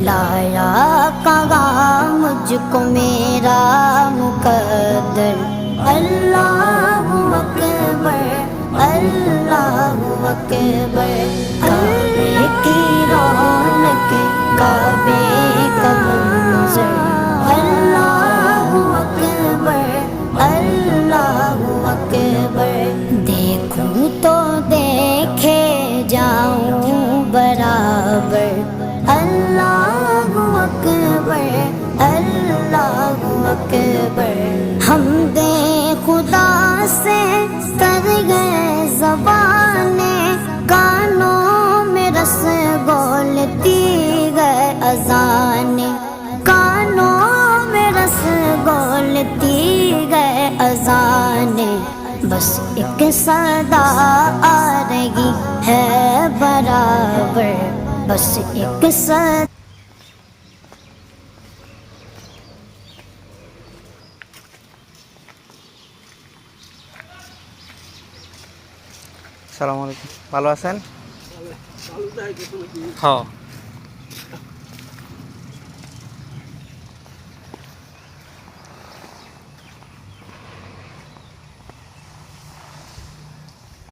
لایا کہاں مجھ کو میرا مقدر، اللہ اکبر اللہ اکبر، کعبے کی رونق کعبے کا منظر، اللہ اکبر اللہ اکبر، دیکھوں تو دیکھے جاؤں برابر، اللہ اکبر اللہ اکبر، حمد خدا سے کر گئے زبانیں، کانوں میں رس گولتی گئے اذانیں، کانوں میں رس گولتی گئے اذانیں، بس ایک صدا آ رہی ہے برابر، بس ایک صدا۔ আসসালামু আলাইকুম, ভালো আছেন? হ্যাঁ।